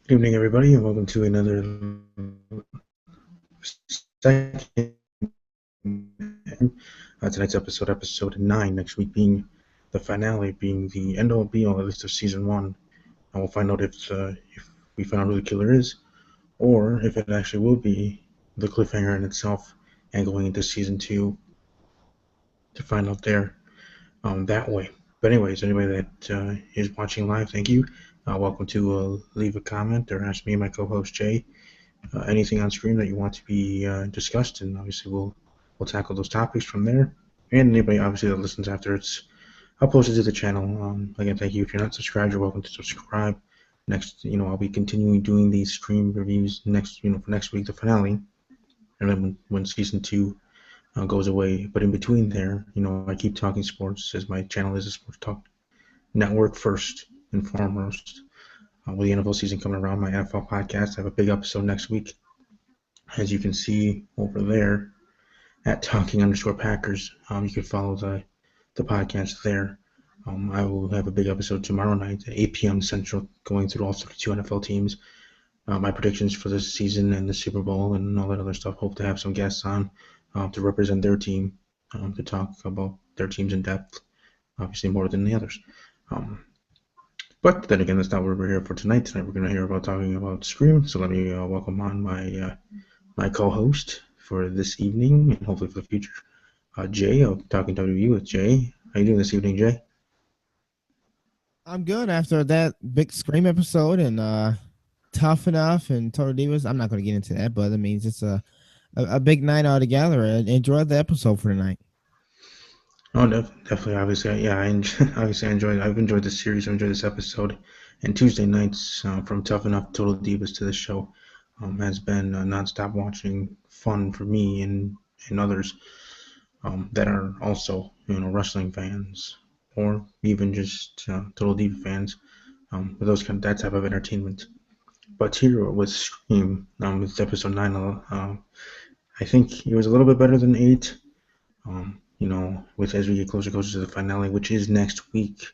Good evening, everybody, and welcome to another second. Tonight's episode 9. Next week being the finale, being the end all be all, at least of season 1. And we'll find out if we find out who the killer is, or if it actually will be the cliffhanger in itself, and going into season 2 to find out there that way. But anyways, anybody that is watching live, thank you. Welcome to leave a comment or ask me and my co-host Jay anything on screen that you want to be discussed, and obviously we'll tackle those topics from there. And anybody obviously that listens after it's uploaded to the channel, again, thank you. If you're not subscribed, you're welcome to subscribe. Next, I'll be continuing doing these stream reviews next, for next week, the finale, and then when season 2 goes away. But in between there, I keep talking sports, as my channel is a sports talk network first and foremost. With the NFL season coming around, my NFL podcast, I have a big episode next week. As you can see over there at Talking_Packers, you can follow the podcast there. I will have a big episode tomorrow night at 8 p.m. Central, going through all 32 NFL teams, my predictions for this season and the Super Bowl and all that other stuff. Hope to have some guests on to represent their team, to talk about their teams in depth, obviously more than the others. But then again, that's not what we're here for tonight. Tonight we're going to hear about talking about Scream. So let me welcome on my co-host for this evening and hopefully for the future, Jay of Talking WWE with Jay. How you doing this evening, Jay? I'm good after that big Scream episode and Tough Enough and Total Divas. I'm not going to get into that, but it means it's a big night all together. I enjoyed the episode for tonight. Oh, definitely. Obviously, yeah. Obviously, I've enjoyed this series. I've enjoyed this episode. And Tuesday nights, from Tough Enough, Total Divas to the show, has been nonstop watching fun for me and others that are also wrestling fans or even just Total Diva fans. With that type of entertainment. But here with Scream, it's episode 9. I think it was a little bit better than 8. With as we get closer to the finale, which is next week,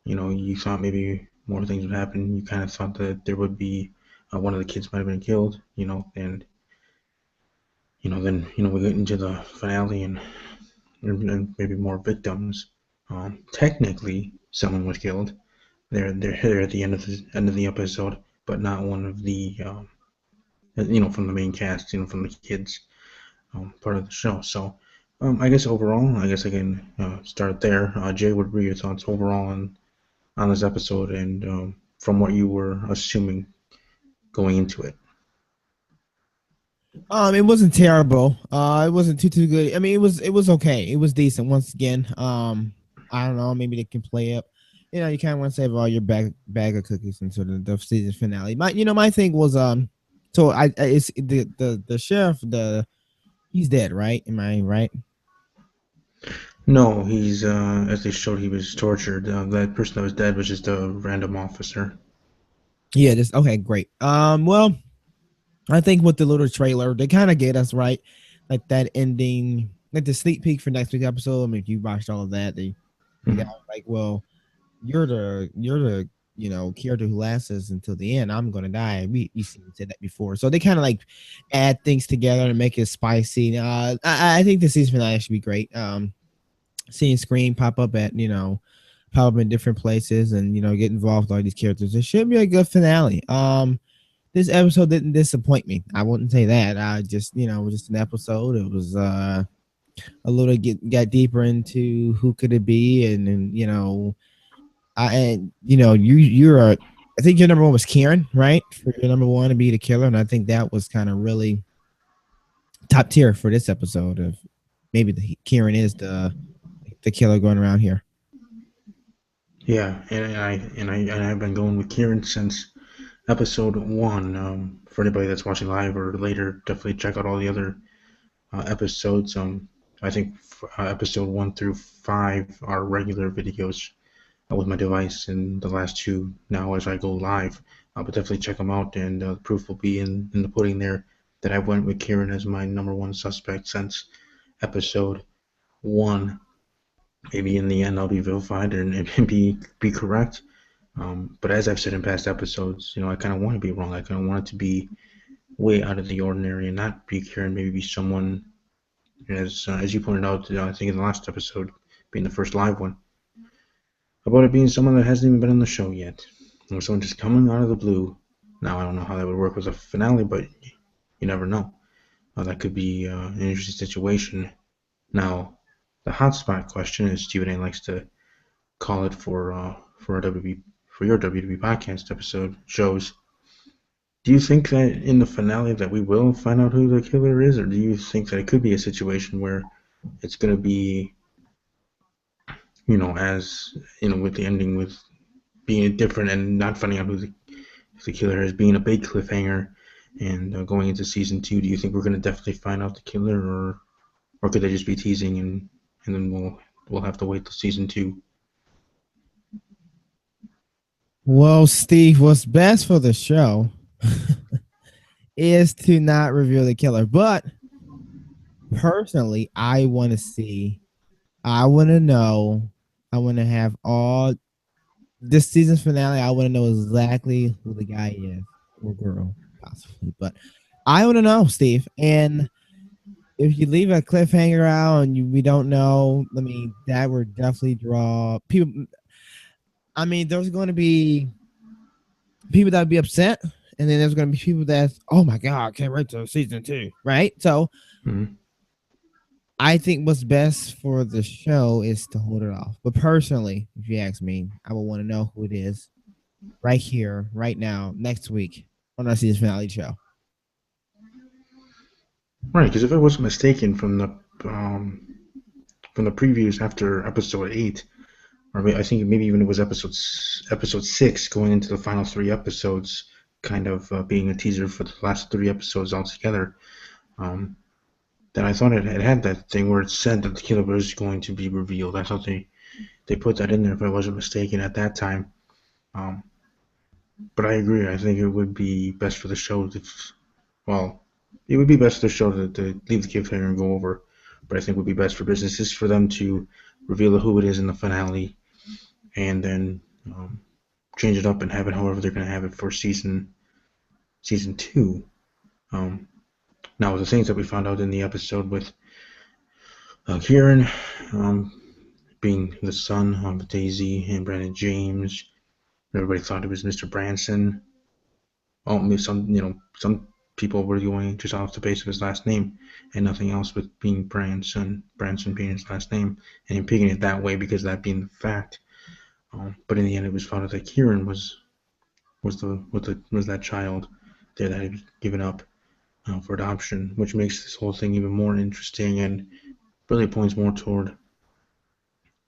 you thought maybe more things would happen. You kind of thought that there would be one of the kids might have been killed, and then we get into the finale and maybe more victims. Technically, someone was killed. They're at the end of the episode, but not one of the from the main cast, from the kids, part of the show. So I guess overall, I guess I can start there. Jay, what were your thoughts overall on this episode and from what you were assuming going into it? It wasn't terrible. It wasn't too good. I mean, it was okay. It was decent. Once again, I don't know. Maybe they can play up. You kind of want to save all your bag of cookies until the season finale. My thing was so it's the sheriff he's dead, right? Am I right? No, he's as they showed, he was tortured. That person that was dead was just a random officer. Yeah. This okay. Great. Well, I think with the little trailer, they kind of get us right, like that ending, like the sneak peek for next week's episode. I mean, if you watched all of that, the guy Mhm. was like, "Well, you're the character who lasts us until the end. I'm gonna die." We said that before, so they kind of like add things together and make it spicy. I think the season finale should be great. Seeing Scream pop up in different places and get involved with all these characters, it should be a good finale. This episode didn't disappoint me. I wouldn't say that. I just, it was just an episode. It was a little got deeper into who could it be, and you're I think your number one was Kieran, right? For your number one to be the killer, and I think that was kind of really top tier for this episode. Of maybe Kieran is the killer going around here. Yeah, and I've been going with Kieran since episode 1. For anybody that's watching live or later, definitely check out all the other episodes. I think episode 1 through 5 are regular videos with my device, and the last 2 now as I go live. But definitely check them out, and the proof will be in the pudding there that I went with Kieran as my number 1 suspect since episode 1. Maybe in the end I'll be vilified and be correct, But as I've said in past episodes, I kind of want to be wrong. I kind of want it to be way out of the ordinary and not be Kieran. Maybe be someone, as you pointed out, I think in the last episode, being the first live one, about it being someone that hasn't even been on the show yet, or someone just coming out of the blue. Now I don't know how that would work with a finale, but you never know. That could be an interesting situation. Now, the hotspot question, as Stephen A. likes to call it for our WB for your WWE podcast episode shows. Do you think that in the finale that we will find out who the killer is, or do you think that it could be a situation where it's going to be, as with the ending with being different and not finding out who the killer is, being a big cliffhanger, and going into season two? Do you think we're going to definitely find out the killer, or could they just be teasing and then we'll have to wait till season two? Well, Steve, what's best for the show is to not reveal the killer. But personally, I want to know, I want to have all this season's finale. I want to know exactly who the guy is or girl, possibly. But I want to know, Steve. And if you leave a cliffhanger out and we don't know, I mean, that would definitely draw people. I mean, there's going to be people that would be upset, and then there's going to be people that, oh my god, can't wait till season two, right? So Mm-hmm. I think what's best for the show is to hold it off. But personally, if you ask me, I would want to know who it is right here, right now, next week on our season finale show. Right, because if I wasn't mistaken um, from the previews after episode 8, or I think maybe even it was episode 6 going into the final 3 episodes, kind of being a teaser for the last 3 episodes altogether. Um, that I thought it had that thing where it said that the killer was going to be revealed. I thought they put that in there if I wasn't mistaken at that time. Um, but I agree. I think it would be best for the show if, well, it would be best for the show to leave the cliffhanger and go over. But I think it would be best for businesses for them to reveal who it is in the finale and then change it up and have it however they're going to have it for season two. Um, Now, the things that we found out in the episode with Kieran um, being the son of Daisy and Brandon James, everybody thought it was Mr. Branson. Oh, some people were going just off the base of his last name and nothing else with being Branson being his last name, and him picking it that way because that being the fact. But in the end, it was found out that Kieran was that child there that had given up for adoption, which makes this whole thing even more interesting and really points more toward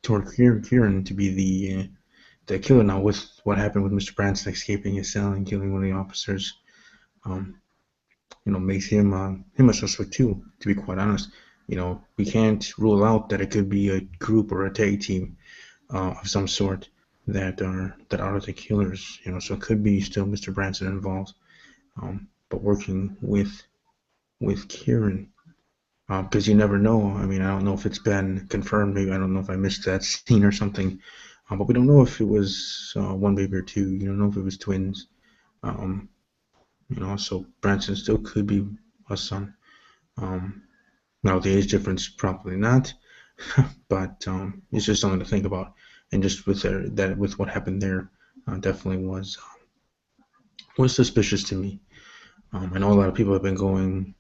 Kieran to be the killer now with what happened with Mr. Branson escaping his cell and killing one of the officers. Um, makes him a suspect too. To be quite honest, we can't rule out that it could be a group or a tag team of some sort that are the killers. So it could be still Mr. Branson involved, but working with Kieran. Because you never know. I mean, I don't know if it's been confirmed. Maybe I don't know if I missed that scene or something. But we don't know if it was one baby or two. You don't know if it was twins. Um, so Branson still could be a son. Um, Now the age difference probably not, but it's just something to think about. And just with what happened there, definitely was suspicious to me. I know a lot of people have been going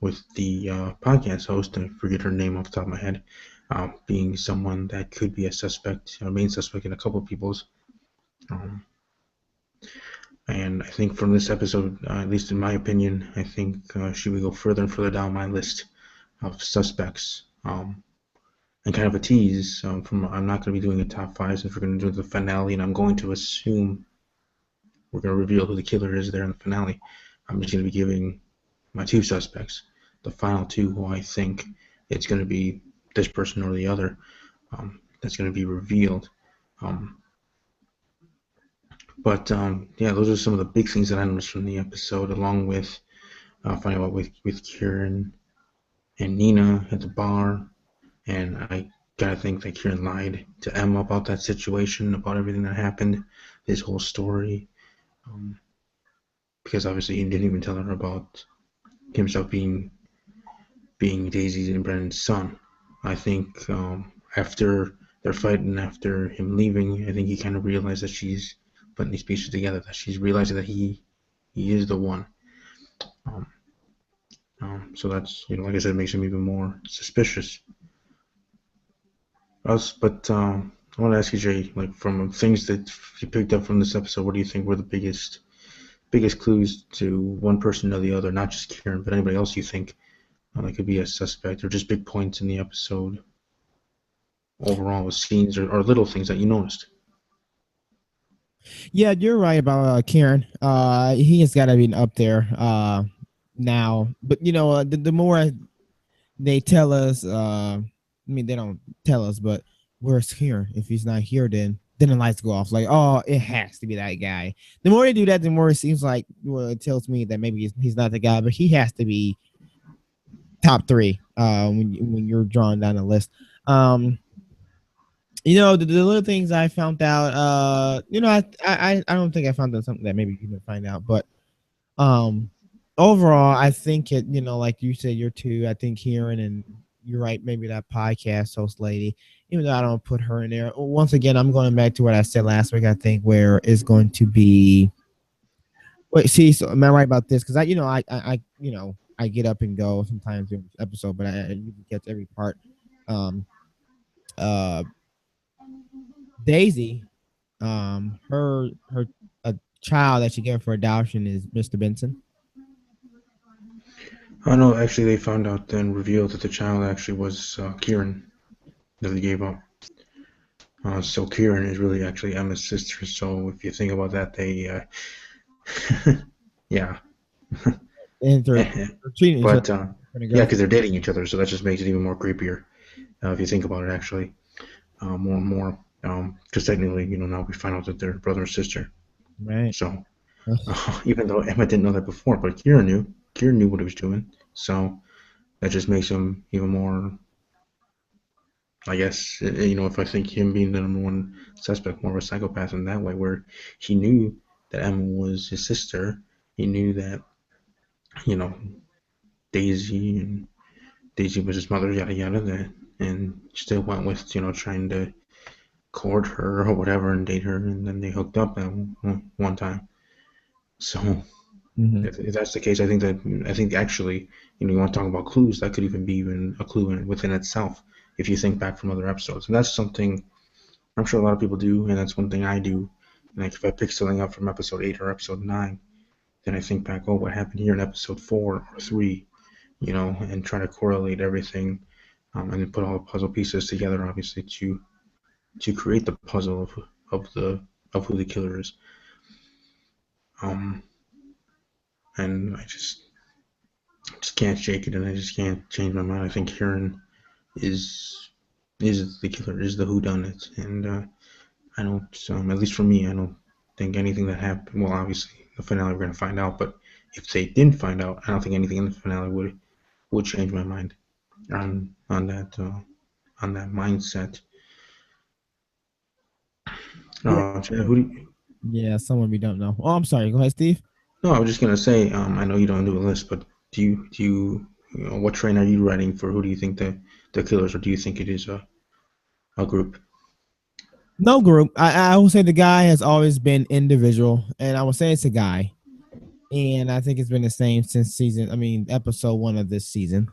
with the podcast host, I forget her name off the top of my head, being someone that could be a suspect, a main suspect in a couple of people's. Um, and I think from this episode, at least in my opinion, I think she would go further and further down my list of suspects. And kind of a tease from I'm not going to be doing a top five since we're going to do the finale, and I'm going to assume we're going to reveal who the killer is there in the finale. I'm just going to be giving my two suspects, the final two, who I think it's going to be this person or the other that's going to be revealed. Um, but yeah, those are some of the big things that I noticed from the episode, along with finding out with Kieran and Nina at the bar, and I gotta think that Kieran lied to Emma about that situation, about everything that happened, his whole story, um, because obviously he didn't even tell her about himself being Daisy's and Brennan's son. I think after their fight and after him leaving, I think he kind of realized that she's putting these pieces together, that she's realizing that he is the one. Um, so that's, like I said, makes him even more suspicious. But I want to ask you, Jay, like from things that you picked up from this episode, what do you think were the biggest clues to one person or the other, not just Kieran, but anybody else you think that could be a suspect, or just big points in the episode overall, with scenes or little things that you noticed? Yeah, you're right about Kieran. He has got to be up there now. But the more they tell us, I mean, they don't tell us, but where's Kieran? If he's not here, then the lights go off. Like, oh, it has to be that guy. The more they do that, the more it seems like, well, it tells me that maybe he's not the guy, but he has to be top three. When you're drawing down the list. The little things I found out. I don't think I found out something that maybe you didn't find out, but um, overall, I think it. Like you said, you're two. I think Kieran and you're right. Maybe that podcast host lady. Even though I don't put her in there. Once again, I'm going back to what I said last week. I think where it's going to be. Wait, see, so am I right about this? Because I get up and go sometimes during this episode, but I usually catch every part. Um, uh, Daisy, her a child that she gave for adoption is Mr. Benson. Oh no, actually, they found out and revealed that the child actually was Kieran that they gave up. So Kieran is really actually Emma's sister. So if you think about that, yeah. And they're treating each other But like a yeah, girlfriend. because they're dating each other, so that just makes it even more creepier if you think about it. Actually, more and more, because technically, now we find out that they're brother and sister. Right. So even though Emma didn't know that before, but Kieran knew. Kieran knew what he was doing. So that just makes him even more. I guess if I think him being the number one suspect, more of a psychopath in that way, where he knew that Emma was his sister, he knew that you know Daisy and Daisy was his mother, yada yada, and still went with trying to court her or whatever and date her, and then they hooked up at one time. So Mm-hmm. if that's the case, I think actually, you want to talk about clues, that could even be even a clue within itself if you think back from other episodes, and that's something I'm sure a lot of people do, and that's one thing I do. Like if I pick something up from episode 8 or episode 9, then I think back, oh, what happened here in episode 4 or 3, and try to correlate everything, and then put all the puzzle pieces together, obviously, to create the puzzle of who the killer is. Um, and I just can't shake it, and I just can't change my mind. I think Kieran is is the killer, is the whodunit, and I don't, at least for me, I don't think anything that happened. Well, obviously, the finale we're gonna find out, but if they didn't find out, I don't think anything in the finale would change my mind on that mindset. Yeah. Who do you, Yeah, someone we don't know. Oh, I'm sorry. Go ahead, Steve. No, I was just gonna say, I know you don't do a list, but what train are you riding for? Who do you think the killers, or do you think it is a group? No group. I will say the guy has always been individual, and I will say it's a guy, and I think it's been the same since episode 1 of this season.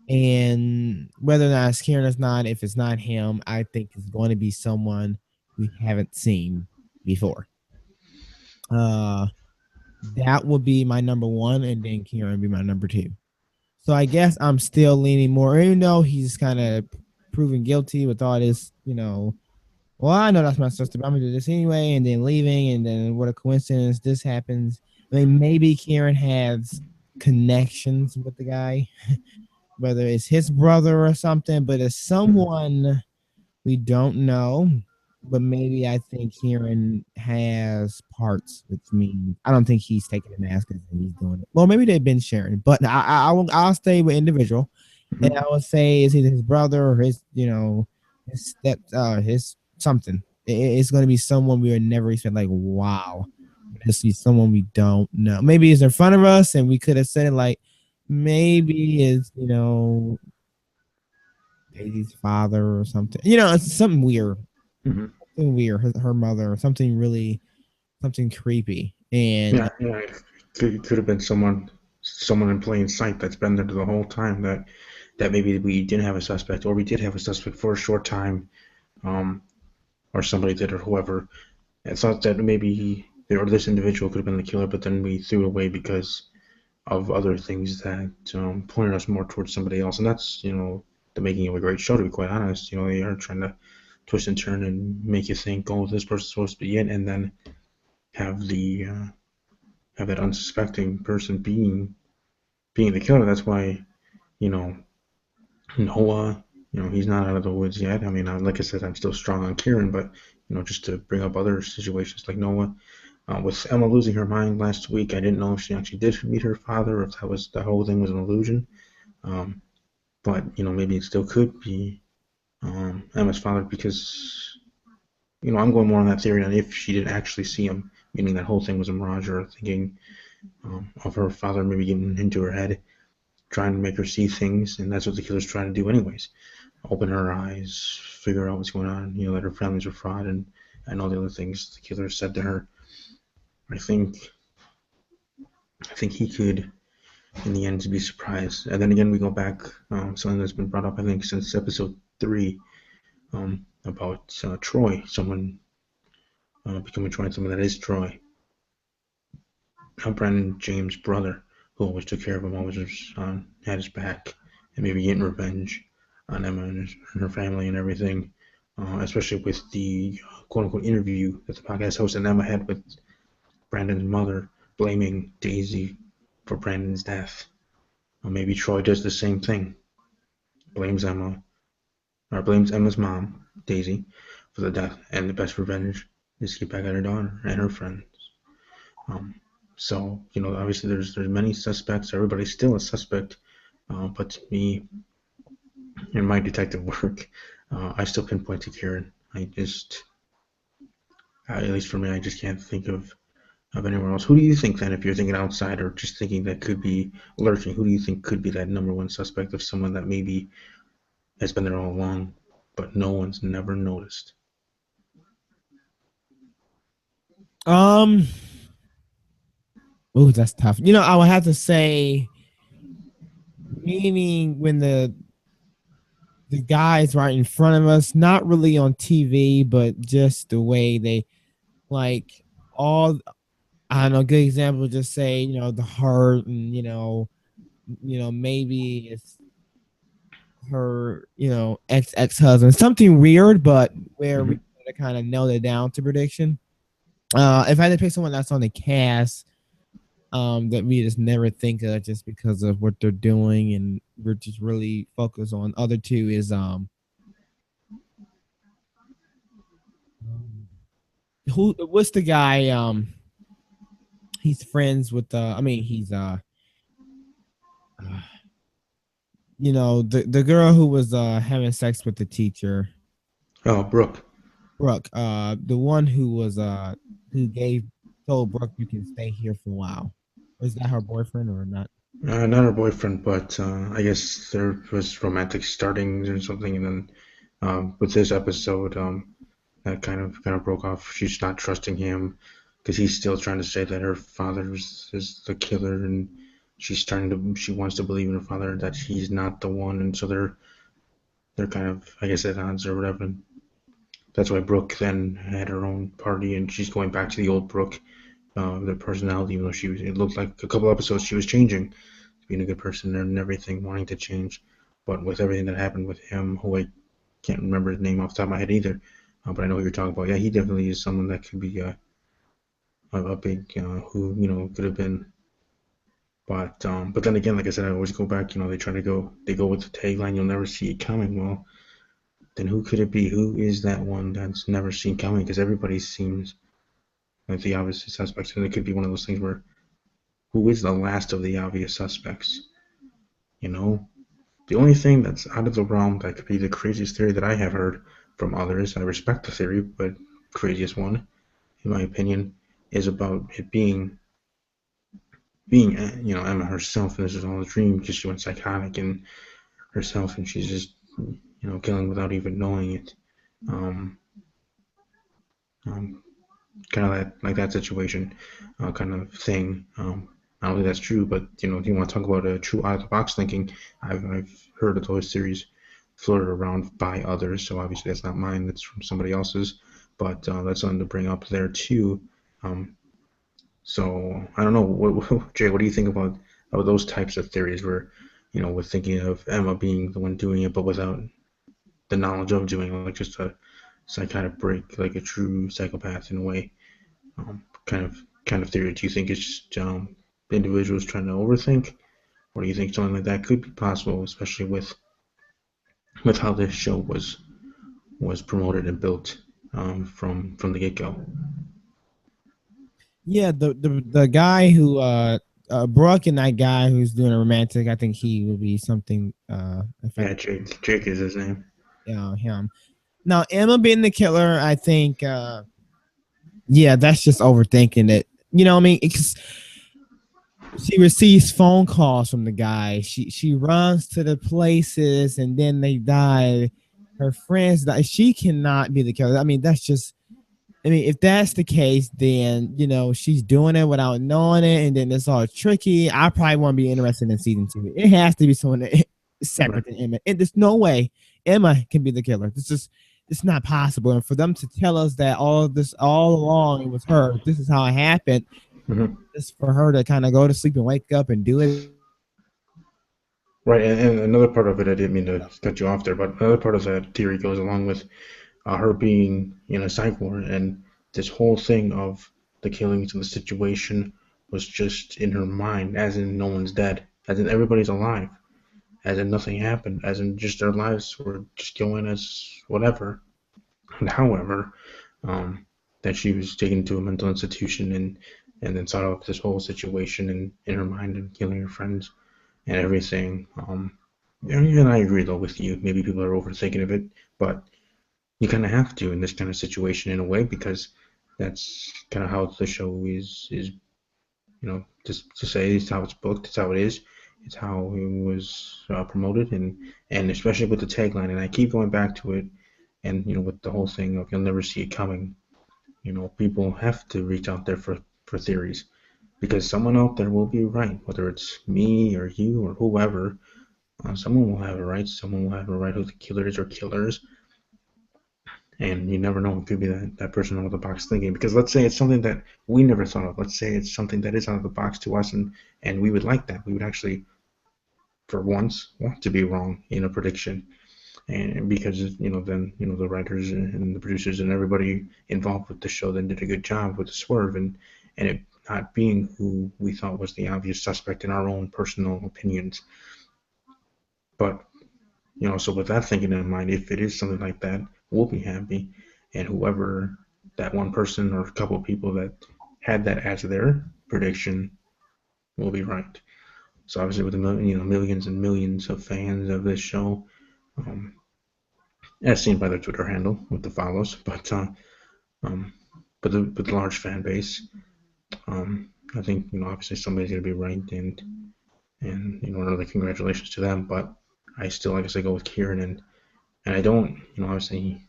And whether or not it's Kieran or not, if it's not him, I think it's going to be someone we haven't seen before. Uh, that would be my number one, and then Kieran would be my number two. So I guess I'm still leaning more, even though he's kind of proven guilty with all this, well, I know that's my sister, but I'm gonna do this anyway, and then leaving, and then what a coincidence this happens. I mean, maybe Kieran has connections with the guy, whether it's his brother or something, but it's someone we don't know. But maybe I think Kieran has parts, which means I don't think he's taking the mask and he's doing it. Well, maybe they've been sharing, but I'll stay with individual. And Hmm. I would say it's either his brother or his, his his something. It's going to be someone we would never expect. Like, wow, this is someone we don't know. Maybe it's in front of us, and we could have said it like, maybe it's Daisy's father or something. It's something weird, Hmm. her mother, or something really, something creepy. And Yeah, yeah. It could have been someone in plain sight that's been there the whole time. That maybe we didn't have a suspect, or we did have a suspect for a short time, um, or somebody did, or whoever. And thought that maybe or this individual could have been the killer, but then we threw it away because of other things that pointed us more towards somebody else. And that's the making of a great show. To be quite honest, they are trying to twist and turn and make you think, oh, this person's supposed to be it, and then have the have that unsuspecting person being the killer. That's why you know Noah. He's not out of the woods yet. I mean, like I said, I'm still strong on Kieran, but just to bring up other situations like Noah, with Emma losing her mind last week, I didn't know if she actually did meet her father, or if that was the whole thing was an illusion. Um, but maybe it still could be Emma's father, because I'm going more on that theory on if she did actually see him, meaning that whole thing was a mirage, or thinking of her father maybe getting into her head, trying to make her see things, and that's what the killer's trying to do anyways. Open her eyes, figure out what's going on, that her family's a fraud, and all the other things the killer said to her. I think I think he could in the end to be surprised. And then again, we go back, something that's been brought up, I think, since episode 3, about Troy, someone becoming Troy, someone that is Troy. Brandon James' brother, who always took care of him, always was, had his back, and maybe getting revenge on Emma and her family and everything. Especially with the quote unquote interview that the podcast host and Emma had with Brandon's mother, blaming Daisy for Brandon's death. Maybe Troy does the same thing, blames Emma, or blames Emma's mom, Daisy, for the death, and the best revenge is to get back at her daughter and her friends. Um, so obviously there's many suspects. Everybody's still a suspect, but to me, in my detective work, I still pinpoint to Kieran. At least for me, I just can't think of anywhere else. Who do you think then, if you're thinking outside or just thinking that could be lurking? Who do you think could be that number one suspect of someone that maybe has been there all along, but no one's never noticed? um, oh, that's tough. I would have to say, meaning when the guys right in front of us, not really on TV, but just the way they like all. I don't know. Good example. Just say the heart, and maybe it's her ex husband. Something weird, but where we Mm-hmm. kind of nailed it down to prediction. If I had to pick someone that's on the cast, that we just never think of just because of what they're doing, and we're just really focused on other two is who what's the guy he's friends with I mean he's the girl who was having sex with the teacher, Oh, Brooke. Brooke, the one who was who gave told Brooke you can stay here for a while. Was that her boyfriend or not? Not her boyfriend, but I guess there was romantic startings or something, and then with this episode, that kind of broke off. She's not trusting him because he's still trying to say that her father is the killer, and she wants to believe in her father that he's not the one, and so they're kind of, I guess, at odds or whatever. That's why Brooke then had her own party, and she's going back to the old Brooke, their personality, even though it looked like a couple episodes she was changing, being a good person and everything, wanting to change. But with everything that happened with him, who I can't remember his name off the top of my head either, but I know who you're talking about. Yeah, he definitely is someone that could be a big, who could have been. But then again, like I said, I always go back. They go with the tagline, "You'll never see it coming." Well, then who could it be? Who is that one that's never seen coming? Because everybody seems like the obvious suspects, and it could be one of those things where who is the last of the obvious suspects? You know, The only thing that's out of the realm that could be the craziest theory that I have heard from others, I respect the theory, but craziest one, in my opinion, is about it being Emma herself, and this is all a dream because she went psychotic and herself, and she's just killing without even knowing it. Um, um, Kind of that situation, kind of thing. I don't think that's true, but if you want to talk about a true out of the box thinking, I've heard of those theories floated around by others, so obviously that's not mine. That's from somebody else's, but that's something to bring up there too. Um, so I don't know, Jay, what do you think about those types of theories where we're thinking of Emma being the one doing it, but without the knowledge of doing it, like just a psychotic break, like a true psychopath in a way. Kind of theory do you think it's just individuals trying to overthink, or do you think something like that could be possible, especially with how this show was promoted and built from the get go? Yeah, the guy who Brooke and that guy who's doing a romantic, I think he would be something if I Yeah, Jake is his name. him. Now Emma being the killer, I think yeah, that's just overthinking it. You know what I mean? She receives phone calls from the guy. She runs to the places and then they die. Her friends die. She cannot be the killer. I mean, that's just I mean, if that's the case, then she's doing it without knowing it, and then it's all tricky. I probably won't be interested in season two. It has to be someone that Right. separate than Emma. And there's no way Emma can be the killer. It's not possible. And for them to tell us that all of this all along it was her. This is how it happened. Hmm. Just for her to kind of go to sleep and wake up and do it. Right, and another part of it, I didn't mean to cut you off there, but another part of that theory goes along with her being in a psych ward, and this whole thing of the killings and the situation was just in her mind, as in no one's dead, as in everybody's alive, as in nothing happened, as in just their lives were just going as whatever. And however, um, that she was taken to a mental institution and then saw this whole situation in her mind and killing her friends and everything. And I agree though with you. Maybe people are overthinking of it, but you kind of have to in this kind of situation in a way because that's kind of how the show is just to say it's how it's booked, it's how it is, it's how it was promoted, and especially with the tagline. And I keep going back to it, and with the whole thing of you'll never see it coming. People have to reach out there for theories because someone out there will be right, whether it's me or you or whoever. Someone will have it right. Someone will have it right who the killer is or killers, and you never know. It could be that person out of the box thinking. Because let's say it's something that we never thought of. Let's say it's something that is out of the box to us, and we would like that. We would actually, for once, want to be wrong in a prediction, and because then the writers and the producers and everybody involved with the show then did a good job with the swerve and it not being who we thought was the obvious suspect in our own personal opinions. But so with that thinking in mind, if it is something like that, we'll be happy, and whoever that one person or a couple of people that had that as their prediction will be right. So obviously, with the millions and millions of fans of this show, um, as seen by their Twitter handle with the follows, um, but the large fan base, I think obviously somebody's gonna be right, and another congratulations to them. But I still, like I said, go with Kieran, and I don't obviously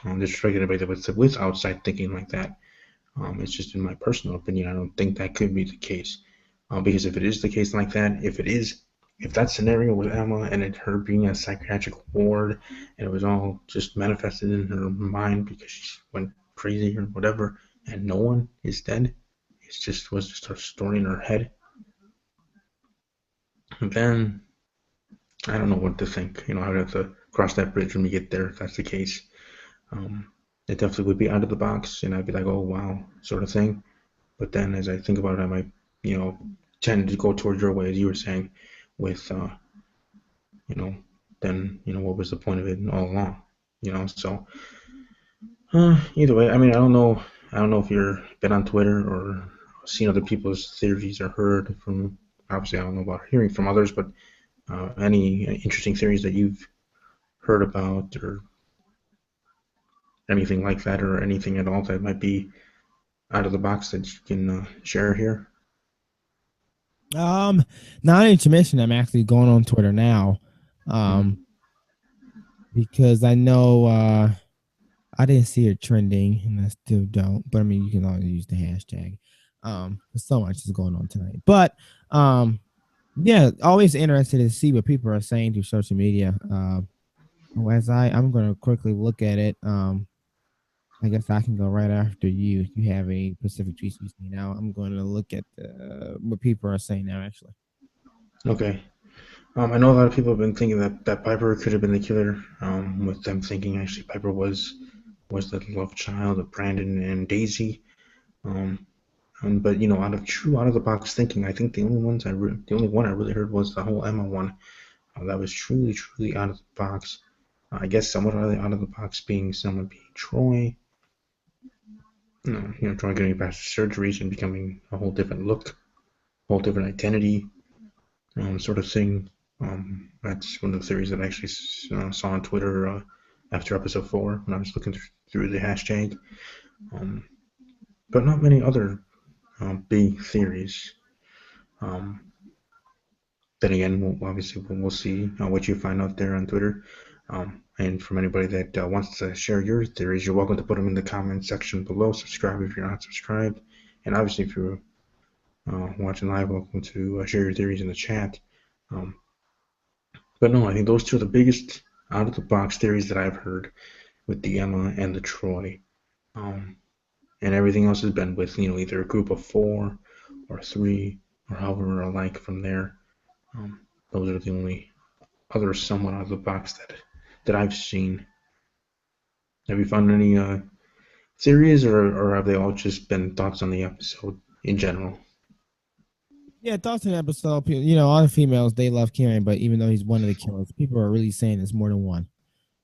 disrespect anybody that was with outside thinking like that. It's just in my personal opinion, I don't think that could be the case. Because if it is the case like that, if that scenario was Emma and it her being in a psychiatric ward and it was all just manifested in her mind because she went crazy or whatever, and no one is dead, was just her story in her head, then I don't know what to think. I would have to cross that bridge when we get there if that's the case. Um, it definitely would be out of the box, and I'd be like, oh wow, sort of thing. But then as I think about it, I might, tend to go towards your way, as you were saying, with, you know, then, what was the point of it all along? So either way, I mean, I don't know if you're been on Twitter or seen other people's theories or heard from, obviously, I don't know about hearing from others, but Any interesting theories that you've heard about, or anything like that, or anything at all that might be out of the box that you can share here? Um, Now that you mention, I'm actually going on Twitter now, Mm. um, because I know I didn't see it trending, and I still don't. But I mean, you can always use the hashtag. There's so much is going on tonight, but um, yeah, always interested to see what people are saying through social media. As I'm going to quickly look at it. I guess I can go right after you. If you have a specific tweet you see now, I'm going to look at what people are saying now. Actually, Okay. I know a lot of people have been thinking that Piper could have been the killer. With them thinking actually Piper was the love child of Brandon and Daisy. Um, but out of the box thinking, I think the only one I really heard was the whole Emma one. That was truly out of the box. I guess somewhat out of the box being someone being Troy. Troy getting past surgeries and becoming a whole different look, whole different identity, sort of thing. That's one of the theories that I actually saw on Twitter after episode 4 when I was looking through the hashtag. Um, but not many other big theories. Um, then again, we'll see what you find out there on Twitter. And from anybody that wants to share your theories, you're welcome to put them in the comment section below. Subscribe if you're not subscribed. And obviously, if you're watching live, welcome to share your theories in the chat. Um, but no, I think those two are the biggest out of the box theories that I've heard with the Emma and the Troy. Um, and everything else has been with either a group of 4 or 3 or however alike from there. Um, those are the only other somewhat out of the box that I've seen. Have you found any theories, or have they all just been thoughts on the episode in general? yeah, thoughts on the episode. All the females they love Kieran, but even though he's one of the killers, people are really saying it's more than one.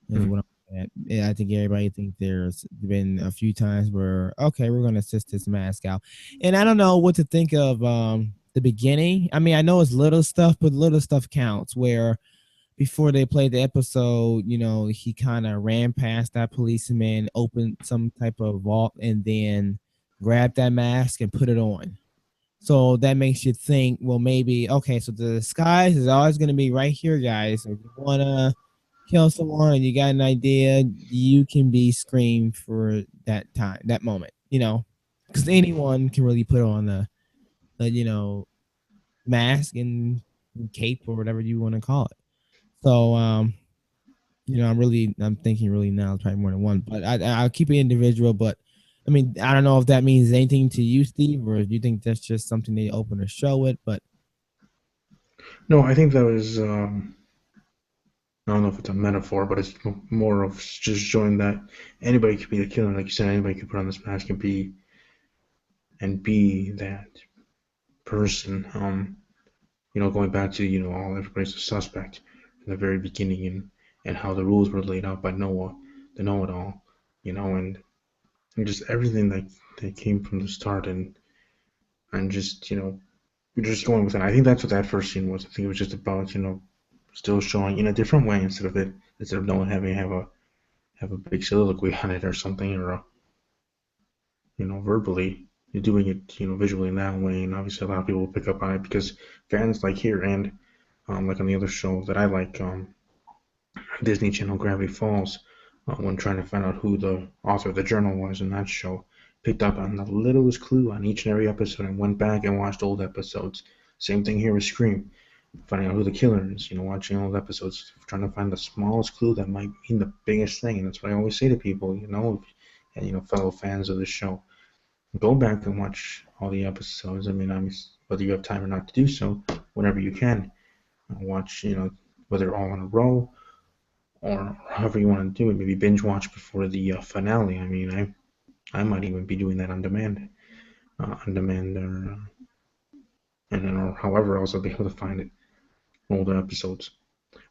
Is Hmm. what I'm at. Yeah, I think everybody thinks there's been a few times where okay, we're going to assist this mask out, and I don't know what to think of the beginning. I mean, I know it's little stuff, but little stuff counts. Where before they played the episode, he kind of ran past that policeman, opened some type of vault, and then grabbed that mask and put it on. So that makes you think, well, maybe okay. So the disguise is always going to be right here, guys. If you want to kill someone and you got an idea, you can be screamed for that time, that moment, because anyone can really put on a mask and cape or whatever you want to call it. So, I'm thinking really now, probably more than one, but I'll keep it individual. But I mean, I don't know if that means anything to you, Steve, or do you think that's just something they open a show with? But No, I think that was. I don't know if it's a metaphor, but it's more of just showing that anybody could be the killer. Like you said, anybody could put on this mask and be that person. Going back to all everybody's a suspect in the very beginning, and how the rules were laid out by Noah, the know-it-all, and just everything that came from the start, and just you're just going with it. I think that's what that first scene was. I think it was just about still showing in a different way instead of Noah having have a big soliloquy on it or something, or verbally. You're doing it visually in that way, and obviously a lot of people will pick up on it because fans like here and like on the other show that I like, Disney Channel Gravity Falls, when trying to find out who the author of the journal was in that show, picked up on the littlest clue on each and every episode and went back and watched old episodes. Same thing here with Scream, finding out who the killer is, watching old episodes, trying to find the smallest clue that might mean the biggest thing. And that's what I always say to people, and fellow fans of the show. Go back and watch all the episodes. I mean, whether you have time or not to do so, whenever you can, watch, whether all in a row or however you want to do it. Maybe binge watch before the finale. I mean, I might even be doing that on demand, or however else I'll be able to find it, older episodes.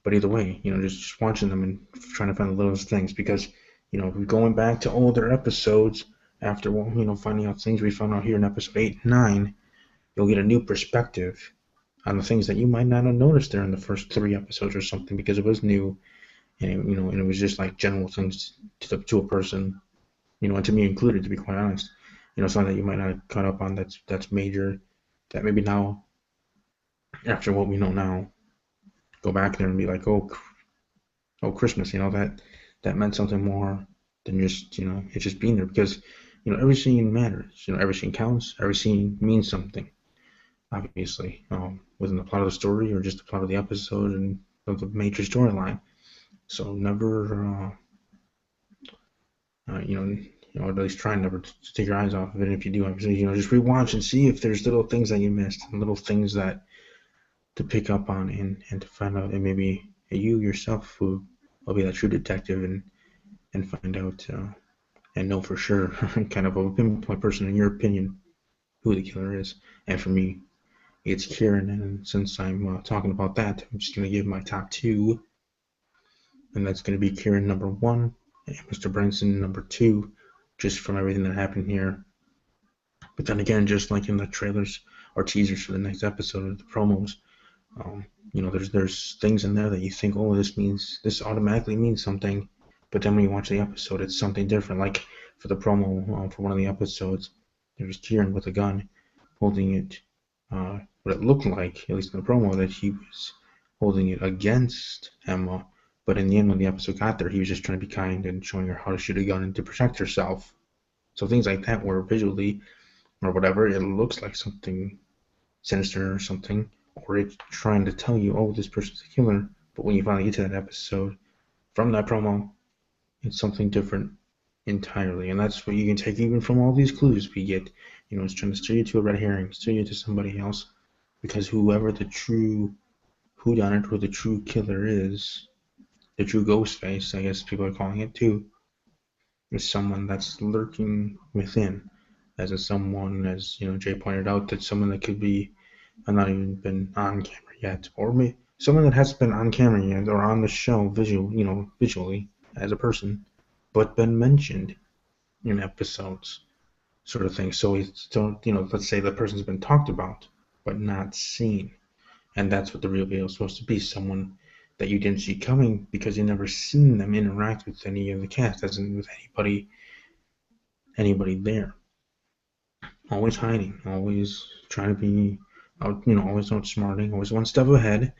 But either way, just watching them and trying to find the littlest things because, if we're going back to older episodes after, finding out things we found out here in episode 8 and 9, you'll get a new perspective on the things that you might not have noticed there in the first 3 episodes or something because it was new and and it was just like general things to a person, and to me included, to be quite honest. Something that you might not have caught up on that's major, that maybe now, after what we know now, go back there and be like, oh, Christmas, that meant something more than just it just being there because every scene matters. Every scene counts. Every scene means something. Obviously, within the plot of the story or just the plot of the episode and of the major storyline. So never, at least try never to take your eyes off of it. And if you do, obviously, just rewatch and see if there's little things that you missed, and little things that to pick up on, and to find out, and maybe you yourself will be that true detective and find out and know for sure, kind of a pinpoint person in your opinion, who the killer is. And for me, it's Kieran. And since I'm talking about that, I'm just going to give my top two, and that's going to be Kieran number one, and Mr. Branson number two, just from everything that happened here. But then again, just like in the trailers or teasers for the next episode or the promos, um, there's things in there that you think, oh, this automatically means something, but then when you watch the episode, it's something different. Like for the promo for one of the episodes, there's Kieran with a gun, holding it, what it looked like, at least in the promo, that he was holding it against Emma. But in the end, when the episode got there, he was just trying to be kind and showing her how to shoot a gun and to protect herself. So things like that, where visually or whatever, it looks like something sinister or something, or it's trying to tell you, oh, this person's a killer. But when you finally get to that episode from that promo, it's something different entirely. And that's what you can take even from all these clues we get. It's trying to steer you to a red herring, steer you to somebody else, because whoever the true whodunit or the true killer is, the true ghost face, I guess people are calling it too, is someone that's lurking within, as a someone, as Jay pointed out, that someone that could be not even been on camera yet, or someone that hasn't been on camera yet or on the show visually as a person, but been mentioned in episodes, sort of thing. So it's don't let's say the person's been talked about but not seen, and that's what the reveal is supposed to be. Someone that you didn't see coming because you never seen them interact with any of the cast, as in with anybody there. Always hiding, always trying to be out, always outsmarting, always one step ahead.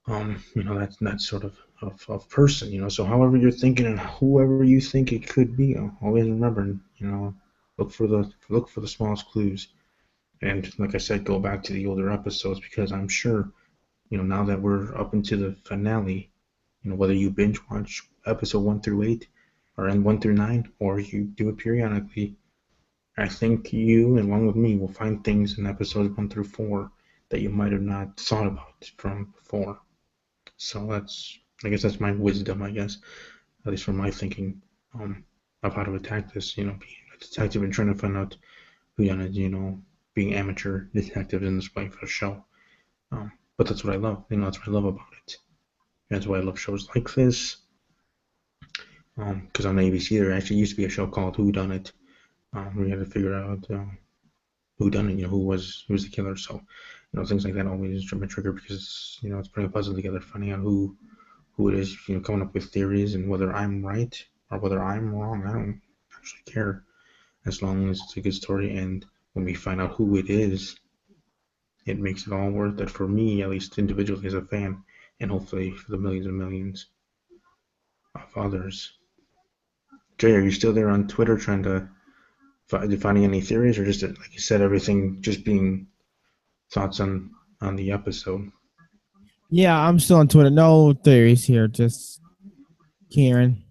That's sort of person, So however you're thinking and whoever you think it could be, always remember, look for the smallest clues. And like I said, go back to the older episodes, because I'm sure, now that we're up into the finale, whether you binge watch episode 1 through 8 or in 1 through 9, or you do it periodically, I think you, along with me, will find things in episodes 1 through 4 that you might have not thought about from before. So I guess that's my wisdom, I guess, at least from my thinking, of how to attack this, being a detective and trying to find out who done it, being amateur detectives in this way for the show. But that's what I love, that's what I love about it. That's why I love shows like this. Because on ABC there actually used to be a show called Who Done It. We had to figure out who done it, who was the killer. So, things like that always trip my trigger, because it's putting a puzzle together, finding out who it is, coming up with theories, and whether I'm right or whether I'm wrong. I don't actually care, as long as it's a good story. And when we find out who it is, it makes it all worth it for me, at least individually as a fan, and hopefully for the millions and millions of others. Jay, are you still there on Twitter trying to finding any theories, or just like you said, everything just being thoughts on the episode? Yeah, I'm still on Twitter. No theories here, just Karen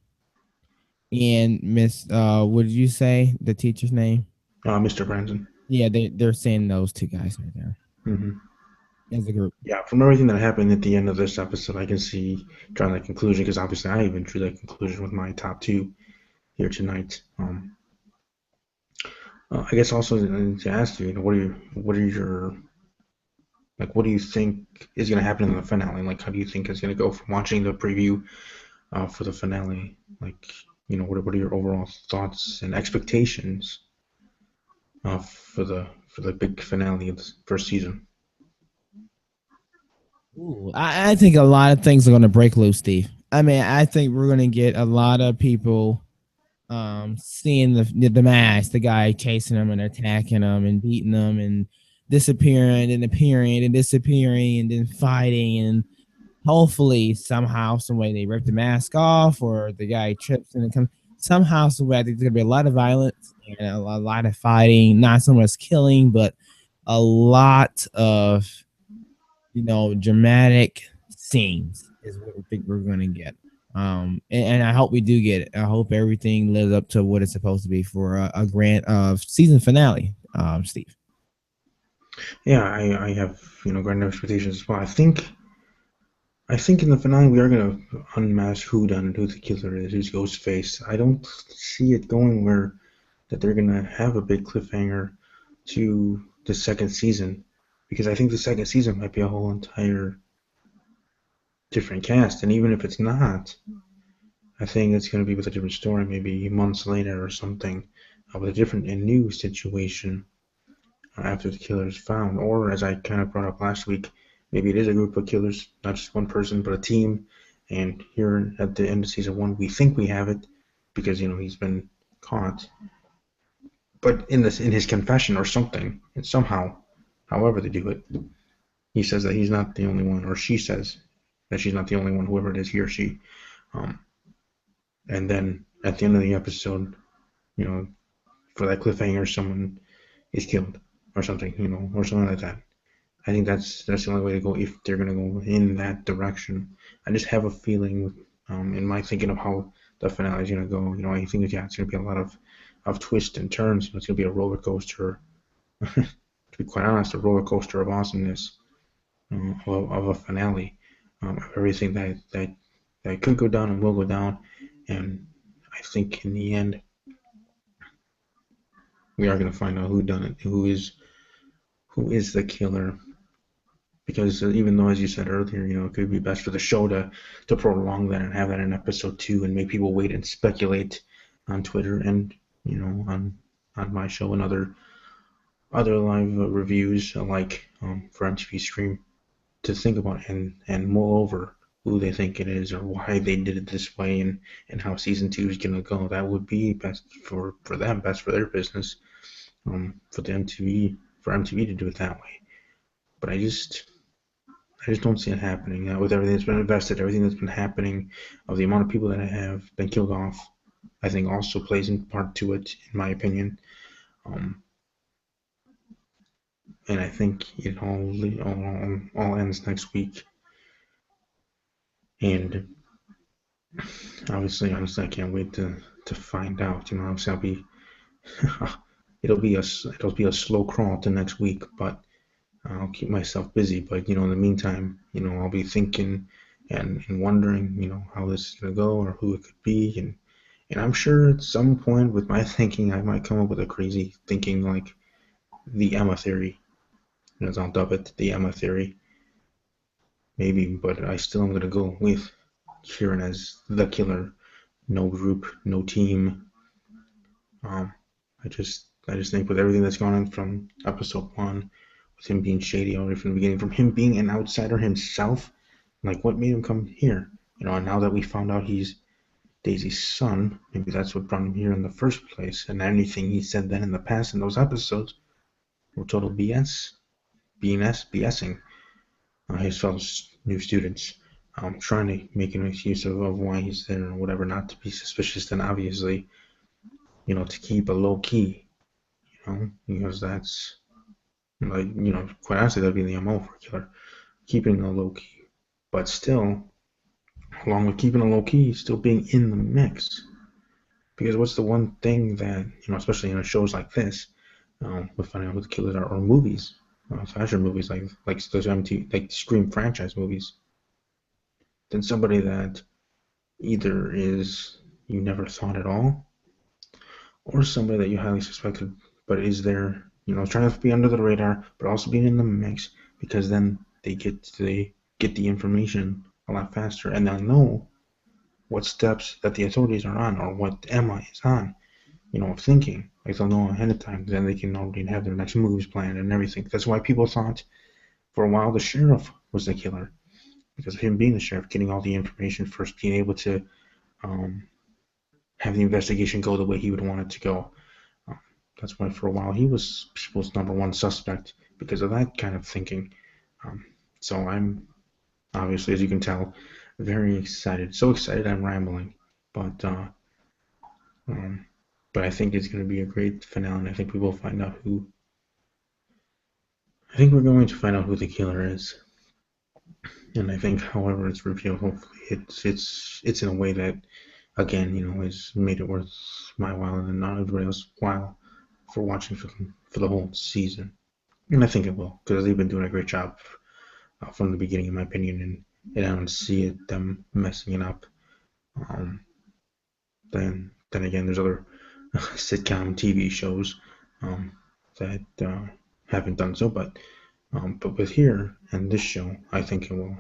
and Miss. What did you say? The teacher's name? Mr. Branson. Yeah, they're saying those two guys right there Mm-hmm. as a group. Yeah, from everything that happened at the end of this episode, I can see drawing that conclusion, because obviously I even drew that conclusion with my top two here tonight. I guess also to ask you, what are your what do you think is going to happen in the finale? Like, how do you think it's going to go from watching the preview for the finale? Like, what are your overall thoughts and expectations for the big finale of the first season? Ooh, I think a lot of things are going to break loose, Steve. I mean, I think we're going to get a lot of people seeing the mask, the guy chasing them and attacking them and beating them and disappearing and appearing and disappearing and then fighting, and hopefully somehow some way they rip the mask off or the guy trips and it comes somehow some way. I think there's gonna be a lot of violence and a lot of fighting, not so much killing, but a lot of dramatic scenes is what I think we're gonna get. And I hope we do get it. I hope everything lives up to what it's supposed to be for a grand season finale. Steve. Yeah, I have grand expectations as well. I think in the finale we are gonna unmask who done it, who the killer is, who's Ghostface. I don't see it going where that they're gonna have a big cliffhanger to the second season, because I think the second season might be a whole entire different cast, and even if it's not, I think it's gonna be with a different story, maybe months later or something, with a different and new situation after the killer is found. Or, as I kind of brought up last week, maybe it is a group of killers, not just one person, but a team. And here at the end of season one, we think we have it because he's been caught. But in his confession or something, and somehow, however they do it, he says that he's not the only one, or she says that she's not the only one, whoever it is, he or she. Um, and then at the end of the episode, you know, for that cliffhanger, someone is killed or something, or something like that. I think that's the only way to go if they're gonna go in that direction. I just have a feeling, in my thinking of how the finale is gonna go. I think it's gonna be a lot of twists and turns. It's gonna be a roller coaster. To be quite honest, a roller coaster of awesomeness, of a finale, of everything that could go down and will go down. And I think in the end, we are gonna find out who done it, who is the killer, because even though, as you said earlier, it could be best for the show to prolong that and have that in episode two and make people wait and speculate on Twitter and on my show and other live reviews, like for MTV Stream, to think about and mull over who they think it is or why they did it this way, and how season two is gonna go. That would be best for them, best for their business, for MTV to do it that way. But I just don't see it happening, with everything that's been invested, everything that's been happening, of the amount of people that have been killed off. I think also plays in part to it, in my opinion. Um, and I think it all ends next week. And obviously, honestly, I can't wait to find out. Obviously, it'll be a slow crawl to next week, but I'll keep myself busy. But in the meantime, I'll be thinking and wondering, how this is gonna go or who it could be, and I'm sure at some point with my thinking, I might come up with a crazy thinking like the Emma theory. As I'll dub it, the Emma theory, maybe. But I still am gonna go with Kieran as the killer. No group, no team. Um, I just think with everything that's gone on from episode one, with him being shady already from the beginning, from him being an outsider himself, like what made him come here? And now that we found out he's Daisy's son, maybe that's what brought him here in the first place. And anything he said then in the past in those episodes were total BS, BSing his fellow new students, trying to make an excuse of why he's there or whatever, not to be suspicious. Then obviously, to keep a low key, because that's like, quite honestly, that'd be the MO for a killer, keeping a low key, but still, along with keeping a low key, still being in the mix. Because what's the one thing that, especially in shows like this, with finding out who the killers are, or movies, fashion movies like those like Scream franchise movies, than somebody that either is you never thought at all, or somebody that you highly suspected, but is there, trying to be under the radar, but also being in the mix, because then they get the information a lot faster, and they'll know what steps that the authorities are on, or what Emma is on, of thinking. Like they'll know ahead of time, then they can already have their next moves planned and everything. That's why people thought for a while the sheriff was the killer. because of him being the sheriff, getting all the information first, being able to um, have the investigation go the way he would want it to go. Um, that's why for a while he was people's number one suspect because of that kind of thinking. Um, so I'm obviously, as you can tell, very excited. So excited I'm rambling, but um, but I think it's going to be a great finale. And I think we will find out who. I think we're going to find out who the killer is, and I think, however it's revealed, hopefully it's in a way that, again, has made it worth my while and not everybody else's while for watching for the whole season. And I think it will because they've been doing a great job from the beginning, in my opinion, and I don't see them messing it up. Um, then again, there's other sitcom TV shows um, that haven't done so, but with here and this show, I think it will.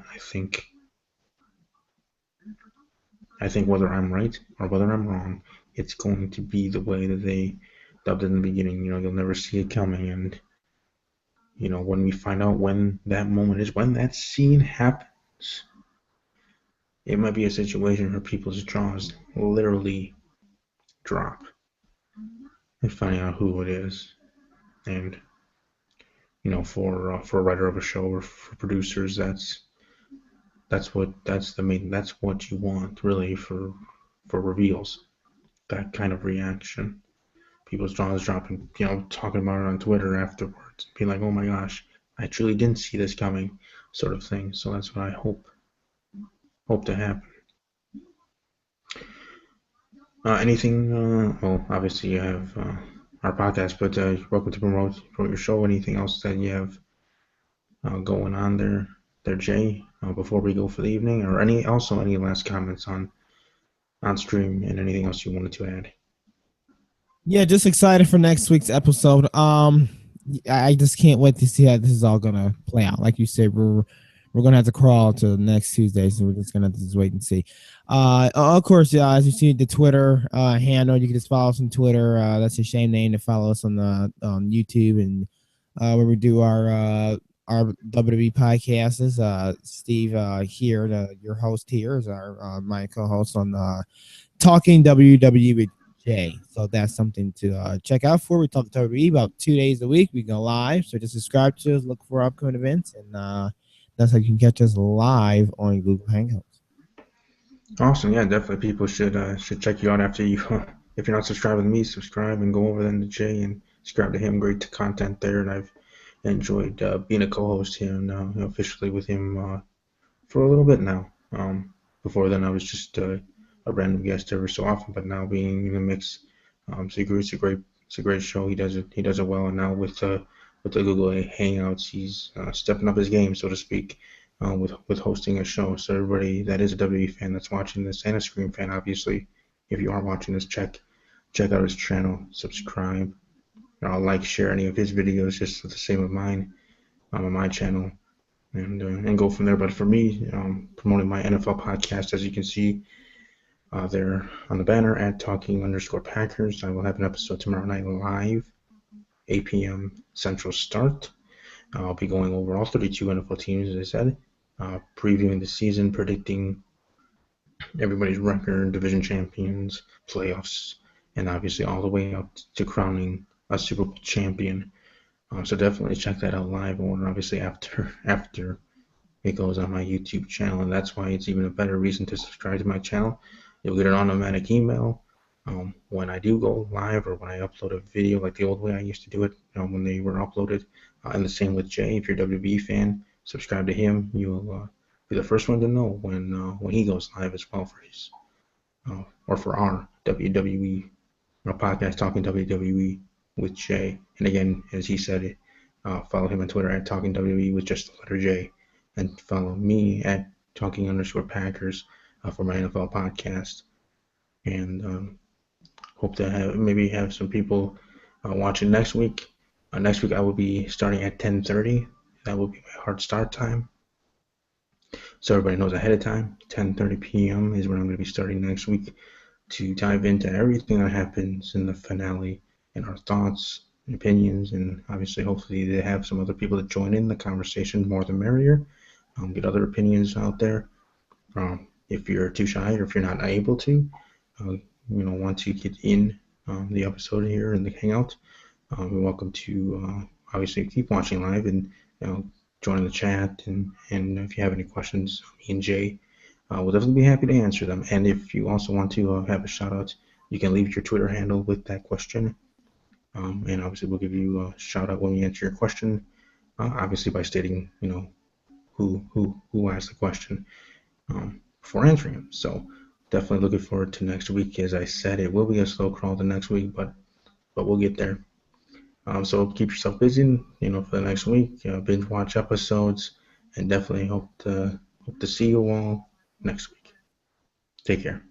I think whether I'm right or whether I'm wrong, it's going to be the way that they dubbed it in the beginning. You'll never see it coming, and when we find out when that moment is, when that scene happens, it might be a situation where people's jaws literally drop and finding out who it is. And for a writer of a show or for producers, that's what you want really for reveals. That kind of reaction, people's jaws dropping, talking about it on Twitter afterwards, being like, "Oh my gosh, I truly didn't see this coming," sort of thing. So that's what I hope to happen. Anything? Well, obviously you have our podcast, but you're welcome to promote your show. Anything else that you have going on there, Jay? Before we go for the evening, or any last comments on stream and anything else you wanted to add? Yeah, just excited for next week's episode. I just can't wait to see how this is all gonna play out. Like you said, we're gonna have to crawl to next Tuesday, so we're just gonna have to just wait and see. Of course, yeah, as you see the Twitter handle, you can just follow us on Twitter. That's a shame name to follow us on the on YouTube and where we do our WWE podcasts. Steve here, your host here, is our my co-host on Talking WWE with Jay. So that's something to check out for. We talk WWE about 2 days a week. We go live. So just subscribe to us, look for upcoming events, and that's how you can catch us live on Google Hangouts. Awesome, yeah, definitely. People should check you out after you. If you're not subscribed with me, subscribe and go over then to Jay and subscribe to him. Great content there, and I've enjoyed being a co-host here now officially with him for a little bit now. Before then, I was just a random guest every so often, but now being in the mix, it's a great show. He does it well, and now with the Google Hangouts, he's stepping up his game, so to speak, with hosting a show. So everybody that is a WWE fan that's watching this and a Scream fan, obviously, if you are watching this, check out his channel, subscribe, like, share any of his videos, just the same with mine on my channel and go from there. But for me, promoting my NFL podcast, as you can see there on the banner at Talking_Packers, I will have an episode tomorrow night live, 8 p.m. Central start. I'll be going over all 32 NFL teams, as I said, previewing the season, predicting everybody's record, division champions, playoffs, and obviously all the way up to crowning a Super Bowl champion. So definitely check that out live, or obviously after it goes on my YouTube channel, and that's why it's even a better reason to subscribe to my channel. You'll get an automatic email when I do go live or when I upload a video, like the old way I used to do it when they were uploaded. And the same with Jay. If you're a WWE fan, subscribe to him. You'll be the first one to know when he goes live as well for his or for our WWE podcast, Talking WWE with Jay. And again, as he said, follow him on Twitter at Talking WWE with just the letter J, and follow me at Talking_Packers for my NFL podcast. And hope to maybe have some people watching next week. Next week I will be starting at 10:30. That will be my hard start time. So everybody knows ahead of time. 10:30 p.m. is when I'm going to be starting next week to dive into everything that happens in the finale and our thoughts and opinions, and obviously hopefully they have some other people that join in the conversation, more the merrier. get other opinions out there. If you're too shy or if you're not able to, want to get in the episode here in the Hangout, you're welcome to obviously keep watching live and join the chat. And if you have any questions, me and Jay we'll definitely be happy to answer them. And if you also want to have a shout out, you can leave your Twitter handle with that question. And obviously, we'll give you a shout out when we answer your question. Obviously, by stating, who asked the question before answering them. So definitely looking forward to next week. As I said, it will be a slow crawl the next week, but we'll get there. So keep yourself busy, for the next week. Binge watch episodes, and definitely hope to see you all next week. Take care.